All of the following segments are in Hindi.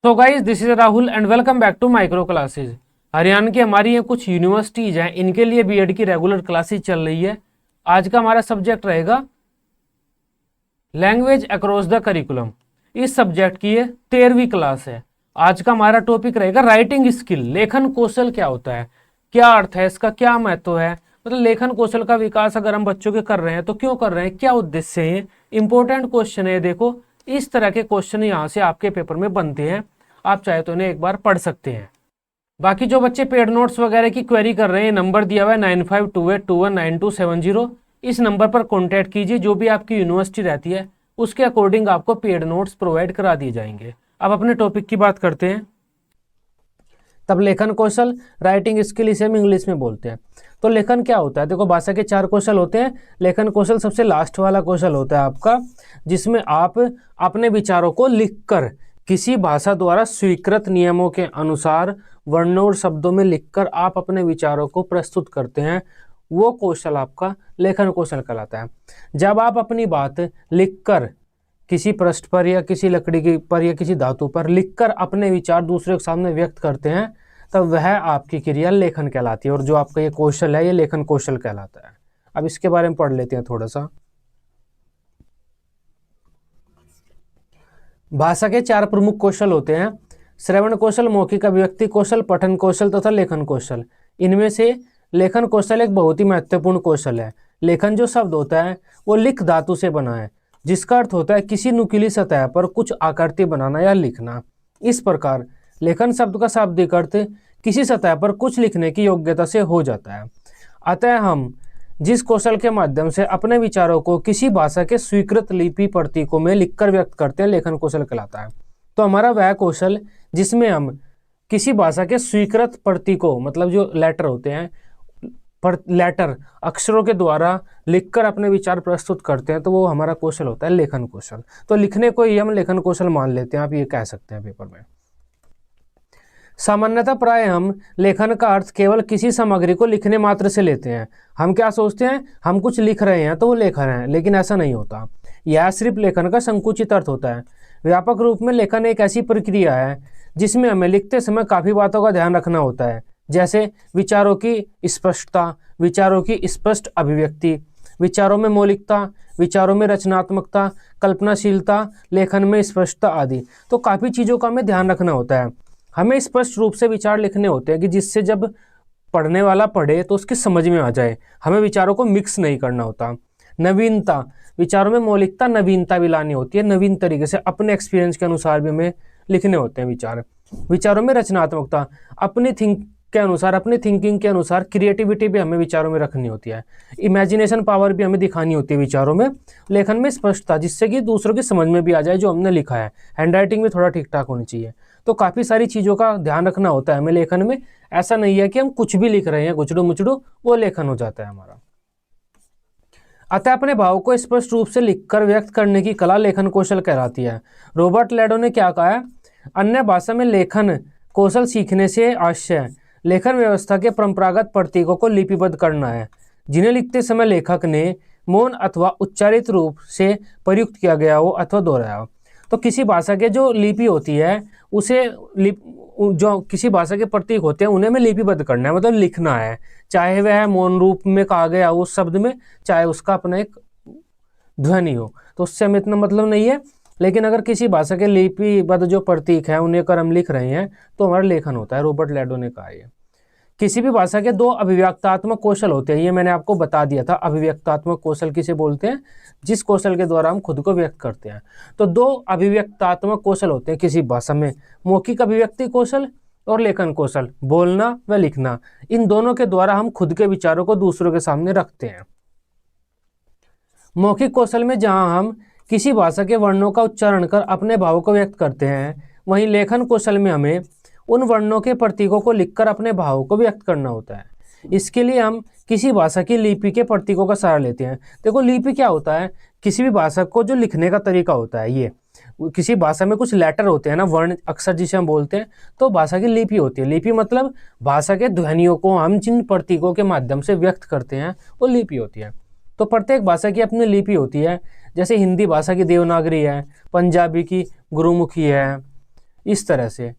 तो guys this is Rahul and welcome back to micro classes. Haryana की हमारी ये कुछ यूनिवर्सिटीज हैं, इनके लिए बीएड की रेगुलर क्लासेज चल रही है। आज का हमारा सब्जेक्ट रहेगा लैंग्वेज अक्रॉस द करिकुलम। इस सब्जेक्ट की ये 13वीं क्लास है। आज का हमारा टॉपिक रहेगा राइटिंग स्किल, लेखन कौशल क्या होता है, क्या अर्थ है इसका, क्या महत्व है। मतलब लेखन कौशल का विकास अगर हम बच्चों के कर रहे हैं तो क्यों कर रहे हैं, क्या उद्देश्य है। इंपॉर्टेंट क्वेश्चन है। देखो इस तरह के क्वेश्चन यहाँ से आपके पेपर में बनते हैं, आप चाहे तो इन्हें एक बार पढ़ सकते हैं। बाकी जो बच्चे पेड नोट्स वगैरह की क्वेरी कर रहे हैं, नंबर दिया हुआ है 9528219270। इस नंबर पर कॉन्टैक्ट कीजिए। जो भी आपकी यूनिवर्सिटी रहती है उसके अकॉर्डिंग आपको पेड नोट्स प्रोवाइड करा दिए जाएंगे। अब अपने टॉपिक की बात करते हैं। तब लेखन कौशल, राइटिंग स्किल, इसे हम इंग्लिश में बोलते हैं। तो लेखन क्या होता है, देखो भाषा के 4 कौशल होते हैं। लेखन कौशल सबसे लास्ट वाला कौशल होता है आपका, जिसमें आप अपने विचारों को लिखकर किसी भाषा द्वारा स्वीकृत नियमों के अनुसार वर्णों और शब्दों में लिखकर आप अपने विचारों को प्रस्तुत करते हैं। वो कौशल आपका लेखन कौशल कहलाता है। जब आप अपनी बात लिखकर किसी पृष्ठ पर या किसी लकड़ी की पर या किसी धातु पर लिखकर अपने विचार दूसरे के सामने व्यक्त करते हैं, तब वह आपकी क्रिया लेखन कहलाती है। और जो आपका ये कौशल है ये लेखन कौशल कहलाता है। अब इसके बारे में पढ़ लेते हैं थोड़ा सा। भाषा के 4 प्रमुख कौशल होते हैं: श्रवण कौशल, मौखिक अभिव्यक्ति कौशल, पठन कौशल तथा लेखन कौशल। इनमें से लेखन कौशल एक बहुत ही महत्वपूर्ण कौशल है। लेखन जो शब्द होता है वो लिख धातु से बना है, जिसका अर्थ होता है किसी नुकीली सतह पर कुछ आकृति बनाना या लिखना। इस प्रकार लेखन शब्द का शाब्दिक अर्थ किसी सतह पर कुछ लिखने की योग्यता से हो जाता है। अतः हम जिस कौशल के माध्यम से अपने विचारों को किसी भाषा के स्वीकृत लिपि प्रतीकों में लिखकर व्यक्त करते हैं, लेखन कौशल कहलाता है। तो हमारा वह कौशल जिसमें हम किसी भाषा के स्वीकृत प्रतीकों, मतलब जो लेटर होते हैं, पर लेटर अक्षरों के द्वारा लिखकर अपने विचार प्रस्तुत करते हैं, तो वो हमारा कौशल होता है लेखन कौशल। तो लिखने को ही हम लेखन कौशल मान लेते हैं, आप ये कह सकते हैं पेपर में। सामान्यतः प्राय हम लेखन का अर्थ केवल किसी सामग्री को लिखने मात्र से लेते हैं। हम क्या सोचते हैं, हम कुछ लिख रहे हैं तो वो लेखन है, लेकिन ऐसा नहीं होता। यह सिर्फ लेखन का संकुचित अर्थ होता है। व्यापक रूप में लेखन एक ऐसी प्रक्रिया है जिसमें हमें लिखते समय काफ़ी बातों का ध्यान रखना होता है, जैसे विचारों की स्पष्टता, विचारों की स्पष्ट अभिव्यक्ति, विचारों में मौलिकता, विचारों में रचनात्मकता, कल्पनाशीलता, लेखन में स्पष्टता आदि। तो काफ़ी चीज़ों का हमें ध्यान रखना होता है। हमें स्पष्ट रूप से विचार लिखने होते हैं कि जिससे जब पढ़ने वाला पढ़े तो उसकी समझ में आ जाए। हमें विचारों को मिक्स नहीं करना होता। नवीनता, विचारों में मौलिकता, नवीनता भी लानी होती है। नवीन तरीके से अपने एक्सपीरियंस के अनुसार भी हमें लिखने होते हैं विचार। विचारों में रचनात्मकता, अपनी अपनी थिंकिंग के अनुसार क्रिएटिविटी भी हमें विचारों में रखनी होती है। इमेजिनेशन पावर भी हमें दिखानी होती है विचारों में। लेखन में स्पष्टता, जिससे कि दूसरों की समझ में भी आ जाए जो हमने लिखा है। हैंडराइटिंग भी थोड़ा ठीक ठाक होनी चाहिए। तो काफ़ी सारी चीज़ों का ध्यान रखना होता है हमें लेखन में। ऐसा नहीं है कि हम कुछ भी लिख रहे हैं गुचड़ू मुचड़ू, वो लेखन हो जाता है हमारा। अतः अपने भाव को स्पष्ट रूप से लिखकर व्यक्त करने की कला लेखन कौशल कहलाती है। रॉबर्ट लैडो ने क्या कहा है, अन्य भाषा में लेखन कौशल सीखने से आशय लेखन व्यवस्था के परंपरागत प्रतीकों को लिपिबद्ध करना है, जिन्हें लिखते समय लेखक ने मौन अथवा उच्चारित रूप से प्रयुक्त किया गया हो अथवा दोहराया हो। तो किसी भाषा के जो लिपि होती है उसे जो किसी भाषा के प्रतीक होते हैं उन्हें हमें लिपिबद्ध करना है, मतलब लिखना है। चाहे वह मौन रूप में कहा गया उस शब्द में, चाहे उसका अपना एक ध्वनि हो, तो उससे हमें इतना मतलब नहीं है। लेकिन अगर किसी भाषा के लिपिबद्ध जो प्रतीक है उन्हें अगर हम लिख रहे हैं तो हमारा लेखन होता है। रॉबर्ट लैडो ने कहा है। किसी भी भाषा के 2 अभिव्यक्तात्मक कौशल होते हैं, ये मैंने आपको बता दिया था। अभिव्यक्तात्मक कौशल किसे बोलते हैं, जिस कौशल के द्वारा हम खुद को व्यक्त करते हैं। तो 2 अभिव्यक्तात्मक कौशल होते हैं किसी भाषा में, मौखिक अभिव्यक्ति कौशल और लेखन कौशल, बोलना व लिखना। इन दोनों के द्वारा हम खुद के विचारों को दूसरों के सामने रखते हैं। मौखिक कौशल में जहां हम किसी भाषा के वर्णों का उच्चारण कर अपने भावों को व्यक्त करते हैं, वहीं लेखन कौशल में हमें उन वर्णों के प्रतीकों को लिखकर अपने भावों को व्यक्त करना होता है। इसके लिए हम किसी भाषा की लिपि के प्रतीकों का सहारा लेते हैं। देखो लिपि क्या होता है, किसी भी भाषा को जो लिखने का तरीका होता है, ये किसी भाषा में कुछ लेटर होते हैं ना, वर्ण अक्षर जिसे हम बोलते हैं, तो भाषा की लिपि होती है। लिपि मतलब भाषा के ध्वनियों को हम जिन प्रतीकों के माध्यम से व्यक्त करते हैं वो लिपि होती है। तो प्रत्येक भाषा की अपनी लिपि होती है। जैसे हिंदी भाषा की देवनागरी है, पंजाबी की गुरुमुखी है, इस तरह से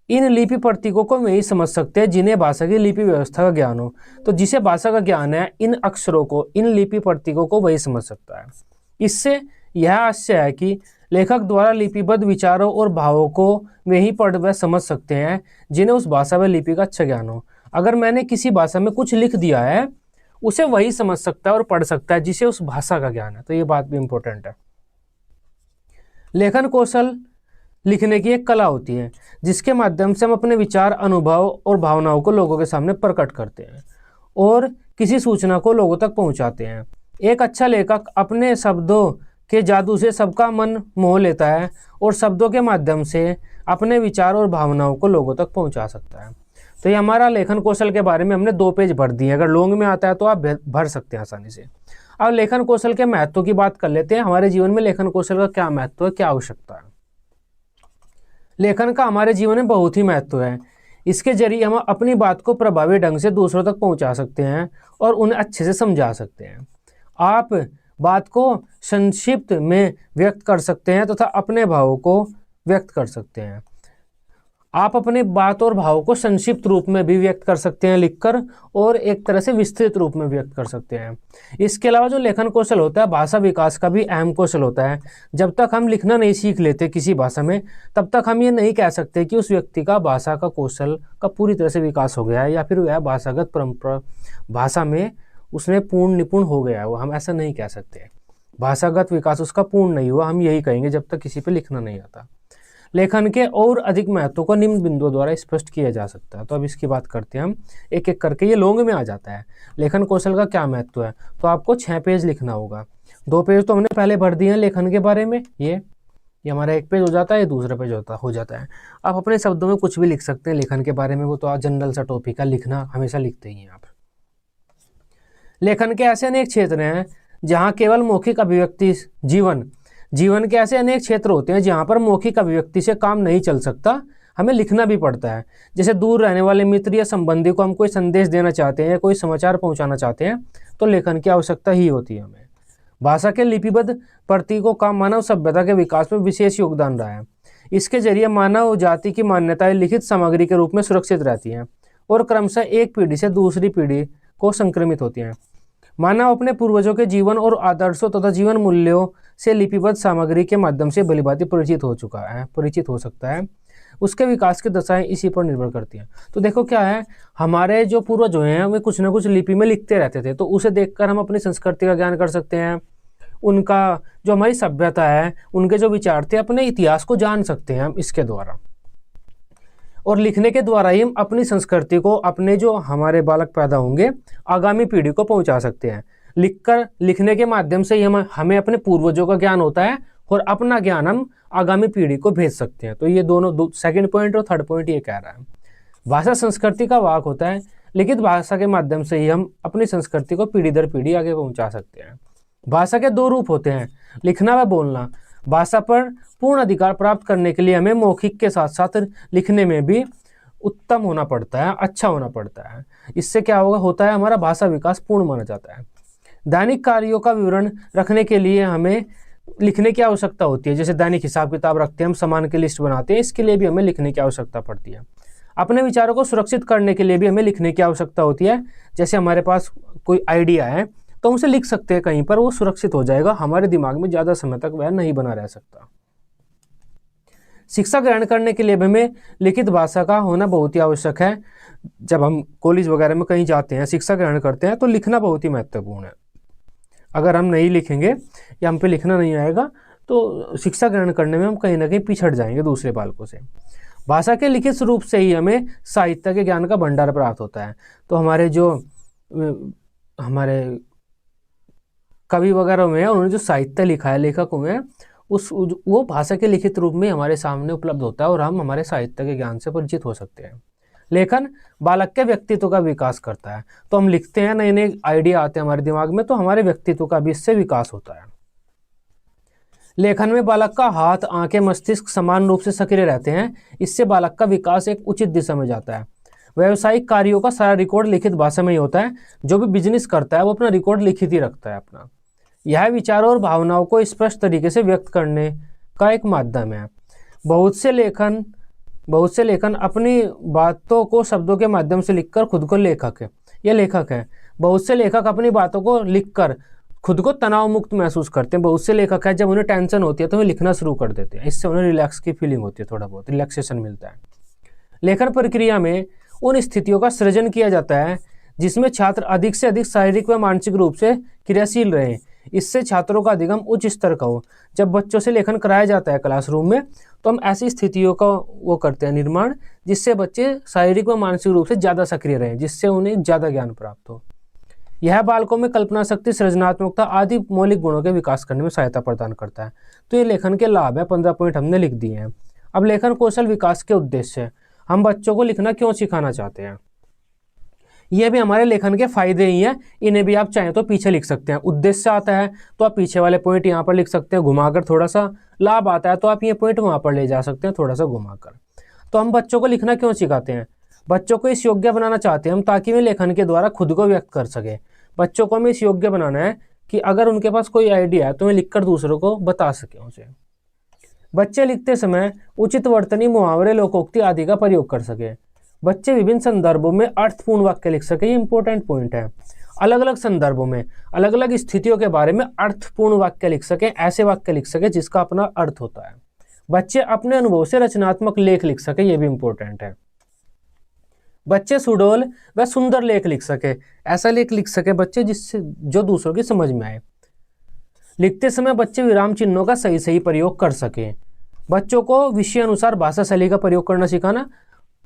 इन लिपि प्रतीकों को वही समझ सकते हैं जिन्हें भाषा की लिपि व्यवस्था का ज्ञान हो। तो जिसे भाषा का ज्ञान है, इन अक्षरों को, इन लिपि प्रतीकों को वही समझ सकता है। इससे यह आशय है कि लेखक द्वारा लिपिबद्ध विचारों और भावों को वे ही पढ़ व समझ सकते हैं जिन्हें उस भाषा व लिपि का अच्छा ज्ञान हो। अगर मैंने किसी भाषा में कुछ लिख दिया है, उसे वही समझ सकता है और पढ़ सकता है जिसे उस भाषा का ज्ञान है। तो ये बात भी इंपॉर्टेंट है। लेखन कौशल लिखने की एक कला होती है जिसके माध्यम से हम अपने विचार, अनुभव और भावनाओं को लोगों के सामने प्रकट करते हैं और किसी सूचना को लोगों तक पहुंचाते हैं। एक अच्छा लेखक अपने शब्दों के जादू से सबका मन मोह लेता है और शब्दों के माध्यम से अपने विचार और भावनाओं को लोगों तक पहुंचा सकता है। तो ये हमारा लेखन कौशल के बारे में हमने 2 पेज भर दिए। अगर लॉन्ग में आता है तो आप भर सकते हैं आसानी से। अब लेखन कौशल के महत्व की बात कर लेते हैं। हमारे जीवन में लेखन कौशल का क्या महत्व है, क्या आवश्यकता है। लेखन का हमारे जीवन में बहुत ही महत्व है। इसके जरिए हम अपनी बात को प्रभावी ढंग से दूसरों तक पहुंचा सकते हैं और उन्हें अच्छे से समझा सकते हैं। आप बात को संक्षिप्त में व्यक्त कर सकते हैं तथा अपने भावों को व्यक्त कर सकते हैं। आप अपने बात और भाव को संक्षिप्त रूप में भी व्यक्त कर सकते हैं लिखकर, और एक तरह से विस्तृत रूप में व्यक्त कर सकते हैं। इसके अलावा जो लेखन कौशल होता है, भाषा विकास का भी अहम कौशल होता है। जब तक हम लिखना नहीं सीख लेते किसी भाषा में, तब तक हम ये नहीं कह सकते कि उस व्यक्ति का भाषा का कौशल का पूरी तरह से विकास हो गया है या फिर वह भाषागत परंपरा भाषा में उसने पूर्ण निपुण हो गया है। वो हम ऐसा नहीं कह सकते। भाषागत विकास उसका पूर्ण नहीं हुआ, हम यही कहेंगे जब तक किसी पे लिखना नहीं आता। लेखन के और अधिक महत्व को निम्न बिंदुओं द्वारा स्पष्ट किया जा सकता है। तो अब इसकी बात करते हैं हम एक एक करके। ये लॉन्ग में आ जाता है। लेखन कौशल का क्या महत्व है, तो आपको 6 पेज लिखना होगा। 2 पेज तो हमने पहले भर दिए हैं लेखन के बारे में। ये हमारा 1 पेज हो जाता है, ये दूसरा पेज हो जाता है। आप अपने शब्दों में कुछ भी लिख सकते हैं लेखन के बारे में, वो तो जनरल सा टॉपिक है, लिखना हमेशा लिखते ही हैं आप। लेखन के ऐसे अनेक क्षेत्र हैं जहाँ केवल मौखिक अभिव्यक्ति जीवन के ऐसे अनेक क्षेत्र होते हैं जहाँ पर मौखिक अभिव्यक्ति से काम नहीं चल सकता, हमें लिखना भी पड़ता है। जैसे दूर रहने वाले मित्र या संबंधी को हम कोई संदेश देना चाहते हैं, कोई समाचार पहुंचाना चाहते हैं, तो लेखन की आवश्यकता ही होती है हमें। भाषा के लिपिबद्ध प्रतीकों का मानव सभ्यता के विकास में विशेष योगदान रहा है। इसके जरिए मानव जाति की मान्यताएं लिखित सामग्री के रूप में सुरक्षित रहती हैं और क्रमशः एक पीढ़ी से दूसरी पीढ़ी को संक्रमित होती हैं। मानव अपने पूर्वजों के जीवन और आदर्शों तथा जीवन मूल्यों से लिपिबद्ध सामग्री के माध्यम से भलीभांति परिचित हो सकता है। उसके विकास की दशाएं इसी पर निर्भर करती हैं। तो देखो क्या है, हमारे जो पूर्वज हैं वे कुछ ना कुछ लिपि में लिखते रहते थे, तो उसे देखकर हम अपनी संस्कृति का ज्ञान कर सकते हैं। उनका जो हमारी सभ्यता है, उनके जो विचार थे, अपने इतिहास को जान सकते हैं हम इसके द्वारा। और लिखने के द्वारा ही हम अपनी संस्कृति को, अपने जो हमारे बालक पैदा होंगे, आगामी पीढ़ी को पहुंचा सकते हैं। लिखने के माध्यम से ही हमें अपने पूर्वजों का ज्ञान होता है और अपना ज्ञान हम आगामी पीढ़ी को भेज सकते हैं। तो ये दोनों सेकंड पॉइंट और थर्ड पॉइंट ये कह रहा है। भाषा संस्कृति का वाहक होता है। लिखित भाषा के माध्यम से ही हम अपनी संस्कृति को पीढ़ी दर पीढ़ी आगे पहुंचा सकते हैं। भाषा के 2 रूप होते हैं, लिखना व बोलना। भाषा पर पूर्ण अधिकार प्राप्त करने के लिए हमें मौखिक के साथ साथ लिखने में भी उत्तम होना पड़ता है, अच्छा होना पड़ता है। इससे क्या होता है, हमारा भाषा विकास पूर्ण माना जाता है। दैनिक कार्यों का विवरण रखने के लिए हमें लिखने की आवश्यकता होती है। जैसे दैनिक हिसाब किताब रखते हैं, हम सामान की लिस्ट बनाते हैं, इसके लिए भी हमें लिखने की आवश्यकता पड़ती है। अपने विचारों को सुरक्षित करने के लिए भी हमें लिखने की आवश्यकता होती है। जैसे हमारे पास कोई आइडिया है तो उसे लिख सकते हैं कहीं पर, वो सुरक्षित हो जाएगा, हमारे दिमाग में ज़्यादा समय तक वह नहीं बना रह सकता। शिक्षा ग्रहण करने के लिए भी हमें लिखित भाषा का होना बहुत ही आवश्यक है। जब हम कॉलेज वगैरह में कहीं जाते हैं, शिक्षा ग्रहण करते हैं, तो लिखना बहुत ही महत्वपूर्ण है। अगर हम नहीं लिखेंगे या हम पे लिखना नहीं आएगा तो शिक्षा ग्रहण करने में हम कहीं ना कहीं पिछड़ जाएंगे दूसरे बालकों से। भाषा के लिखित रूप से ही हमें साहित्य के ज्ञान का भंडार प्राप्त होता है। तो हमारे कवि वगैरह में उन्होंने जो साहित्य लिखा है, लेखक हुए, वो भाषा के लिखित रूप में हमारे सामने उपलब्ध होता है और हम हमारे साहित्य के ज्ञान से परिचित हो सकते हैं। लेखन बालक के व्यक्तित्व का विकास करता है। तो हम लिखते हैं, नए नए आइडिया आते हैं हमारे दिमाग में, तो हमारे व्यक्तित्व का भी इससे विकास होता है। लेखन में बालक का हाथ, आंखें, मस्तिष्क समान रूप से सक्रिय रहते हैं। इससे बालक का विकास एक उचित दिशा में जाता है। व्यावसायिक कार्यों का सारा रिकॉर्ड लिखित भाषा में ही होता है। जो भी बिजनेस करता है वो अपना रिकॉर्ड लिखित ही रखता है अपना। यह विचारों और भावनाओं को स्पष्ट तरीके से व्यक्त करने का एक माध्यम है। बहुत से लेखन बहुत से लेखन अपनी बातों को शब्दों के माध्यम से लिखकर खुद को लेखक है, यह लेखक है। बहुत से लेखक अपनी बातों को लिखकर खुद को तनाव मुक्त महसूस करते हैं। बहुत से लेखक है जब उन्हें टेंशन होती है तो वे लिखना शुरू कर देते हैं, इससे उन्हें रिलैक्स की फीलिंग होती है, थोड़ा बहुत रिलैक्सेशन मिलता है। लेखन प्रक्रिया में उन स्थितियों का सृजन किया जाता है जिसमें छात्र अधिक से अधिक शारीरिक व मानसिक रूप से क्रियाशील रहें, इससे छात्रों का अधिगम उच्च स्तर का हो। जब बच्चों से लेखन कराया जाता है क्लासरूम में तो हम ऐसी स्थितियों का वो करते हैं निर्माण जिससे बच्चे शारीरिक व मानसिक रूप से ज़्यादा सक्रिय रहें, जिससे उन्हें ज़्यादा ज्ञान प्राप्त हो। यह बालकों में कल्पना शक्ति, सृजनात्मकता आदि मौलिक गुणों के विकास करने में सहायता प्रदान करता है। तो ये लेखन के लाभ है, 15 पॉइंट हमने लिख दिए हैं। अब लेखन कौशल विकास के उद्देश्य, हम बच्चों को लिखना क्यों सिखाना चाहते हैं, ये भी हमारे लेखन के फायदे ही हैं। इन्हें भी आप चाहें तो पीछे लिख सकते हैं। उद्देश्य आता है तो आप पीछे वाले पॉइंट यहाँ पर लिख सकते हैं घुमाकर थोड़ा सा। लाभ आता है तो आप ये पॉइंट वहाँ पर ले जा सकते हैं थोड़ा सा घुमाकर। तो हम बच्चों को लिखना क्यों सिखाते हैं, बच्चों को इस योग्य बनाना चाहते हैं हम ताकि वे लेखन के द्वारा खुद को व्यक्त कर सके। बच्चों को हमें इस योग्य बनाना है कि अगर उनके पास कोई आइडिया है तो वे लिखकर दूसरों को बता सकें उसे। बच्चे लिखते समय उचित वर्तनी, मुहावरे, लोकोक्ति आदि का प्रयोग कर सके। बच्चे विभिन्न संदर्भों में अर्थपूर्ण वाक्य लिख सके, ये इंपॉर्टेंट पॉइंट है। अलग अलग संदर्भों में अलग अलग स्थितियों के बारे में अर्थपूर्ण वाक्य लिख सके, ऐसे वाक्य लिख सके जिसका अपना अर्थ होता है। बच्चे अपने अनुभव से रचनात्मक लेख लिख सके, ये भी इंपॉर्टेंट है। बच्चे सुडौल व सुंदर लेख लिख सके, ऐसा लेख लिख सके बच्चे जिससे जो दूसरों की समझ में आए। लिखते समय बच्चे विराम चिन्हों का सही सही प्रयोग कर सके। बच्चों को विषय अनुसार भाषा शैली का प्रयोग करना सिखाना।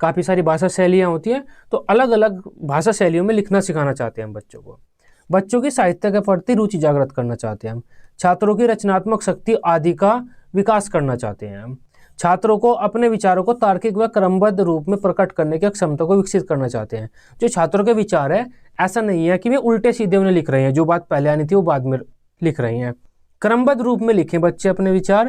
काफ़ी सारी भाषा शैलियाँ होती हैं तो अलग अलग भाषा शैलियों में लिखना सिखाना चाहते हैं हम बच्चों को। बच्चों की साहित्य के प्रति रुचि जागृत करना चाहते हैं हम। छात्रों की रचनात्मक शक्ति आदि का विकास करना चाहते हैं हम। छात्रों को अपने विचारों को तार्किक व क्रमबद्ध रूप में प्रकट करने की क्षमता को विकसित करना चाहते हैं। जो छात्रों के विचार है ऐसा नहीं है कि वे उल्टे सीधे उन्हें लिख रहे हैं, जो बात पहले आनी थी वो बाद में लिख रहे हैं। क्रमबद्ध रूप में लिखें बच्चे अपने विचार,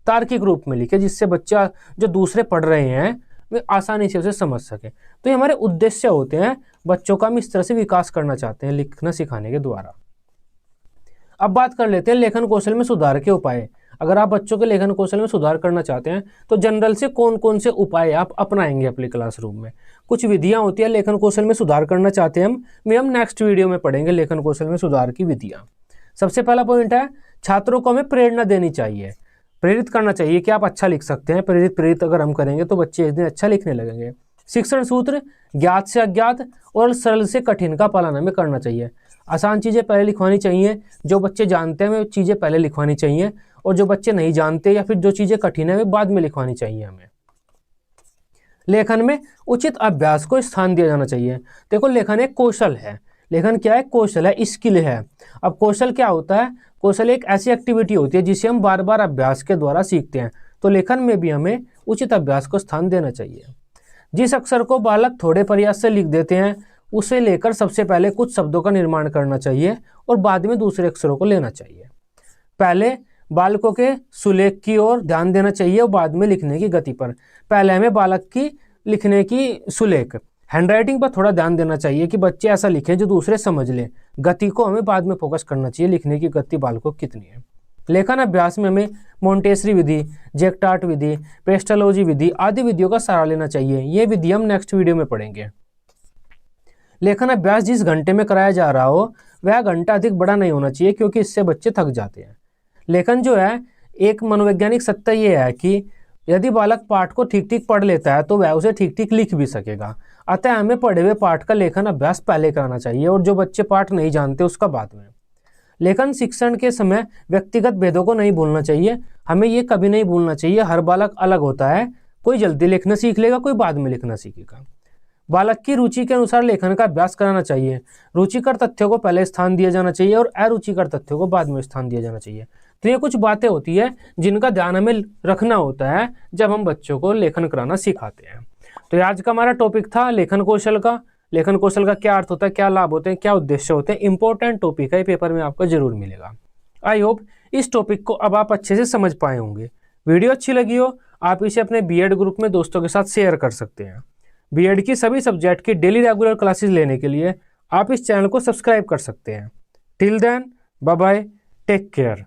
तार्किक रूप में लिखें जिससे बच्चा जो दूसरे पढ़ रहे हैं वे आसानी से उसे समझ सके। तो ये हमारे उद्देश्य होते हैं, बच्चों का हम इस तरह से विकास करना चाहते हैं लिखना सिखाने के द्वारा। अब बात कर लेते हैं लेखन कौशल में सुधार के उपाय। अगर आप बच्चों के लेखन कौशल में सुधार करना चाहते हैं तो जनरल से कौन कौन से उपाय आप अपनाएंगे अपने क्लासरूम में। कुछ विधियां होती है लेखन कौशल में सुधार करना चाहते हैं हम नेक्स्ट वीडियो में पढ़ेंगे लेखन कौशल में सुधार की विधियां। सबसे पहला पॉइंट है छात्रों को हमें प्रेरणा देनी चाहिए, प्रेरित करना चाहिए कि आप अच्छा लिख सकते हैं। प्रेरित अगर हम करेंगे तो बच्चे एक दिन अच्छा लिखने लगेंगे। शिक्षण सूत्र, ज्ञात से अज्ञात और सरल से कठिन का पालन हमें करना चाहिए। आसान चीज़ें पहले लिखवानी चाहिए, जो बच्चे जानते हैं वे चीज़ें पहले लिखवानी चाहिए, और जो बच्चे नहीं जानते या फिर जो चीज़ें कठिन है वे बाद में लिखवानी चाहिए हमें। लेखन में उचित अभ्यास को स्थान दिया जाना चाहिए। देखो लेखन एक कौशल है, लेखन क्या है, कौशल है, स्किल है। अब कौशल क्या होता है, कौशल एक ऐसी एक्टिविटी होती है जिसे हम बार बार अभ्यास के द्वारा सीखते हैं। तो लेखन में भी हमें उचित अभ्यास को स्थान देना चाहिए। जिस अक्षर को बालक थोड़े प्रयास से लिख देते हैं उसे लेकर सबसे पहले कुछ शब्दों का निर्माण करना चाहिए और बाद में दूसरे अक्षरों को लेना चाहिए। पहले बालकों के सुलेख की ओर ध्यान देना चाहिए और बाद में लिखने की गति पर। पहले हमें बालक की लिखने की सुलेख, हैंडराइटिंग पर थोड़ा ध्यान देना चाहिए कि बच्चे ऐसा लिखें जो दूसरे समझ लें। गति को हमें बाद में फोकस करना चाहिए, लिखने की गति बालकों की कितनी है। लेखन अभ्यास में हमें मोंटेसरी विधि, जेक्टार्ट विधि, पेस्टोलॉजी विधि आदि विधियों का सहारा लेना चाहिए। ये विधि हम नेक्स्ट वीडियो में पढ़ेंगे। लेखन अभ्यास जिस घंटे में कराया जा रहा हो वह घंटा अधिक बड़ा नहीं होना चाहिए क्योंकि इससे बच्चे थक जाते हैं। लेखन जो है एक मनोवैज्ञानिक सत्य ये है कि यदि बालक पाठ को ठीक ठीक पढ़ लेता है तो वह उसे ठीक ठीक लिख भी सकेगा। अतः हमें पढ़े हुए पाठ का लेखन अभ्यास पहले कराना चाहिए और जो बच्चे पाठ नहीं जानते उसका बाद में। लेखन शिक्षण के समय व्यक्तिगत भेदों को नहीं भूलना चाहिए। हमें ये कभी नहीं भूलना चाहिए, हर बालक अलग होता है, कोई जल्दी लिखना सीख लेगा, कोई बाद में लिखना सीखेगा। बालक की रुचि के अनुसार लेखन का अभ्यास कराना चाहिए। रुचिकर तथ्यों को पहले स्थान दिया जाना चाहिए और अरुचिकर तथ्यों को बाद में स्थान दिया जाना चाहिए। तो ये कुछ बातें होती है जिनका ध्यान हमें रखना होता है जब हम बच्चों को लेखन कराना सिखाते हैं। तो आज का हमारा टॉपिक था लेखन कौशल का। लेखन कौशल का क्या अर्थ होता है, क्या लाभ होते हैं, क्या उद्देश्य होते हैं, इंपॉर्टेंट टॉपिक है, पेपर में आपको जरूर मिलेगा। आई होप इस टॉपिक को अब आप अच्छे से समझ पाए होंगे। वीडियो अच्छी लगी हो आप इसे अपने बीएड ग्रुप में दोस्तों के साथ शेयर कर सकते हैं। बीएड की सभी सब्जेक्ट की डेली रेगुलर क्लासेस लेने के लिए आप इस चैनल को सब्सक्राइब कर सकते हैं। Till then bye bye, take care.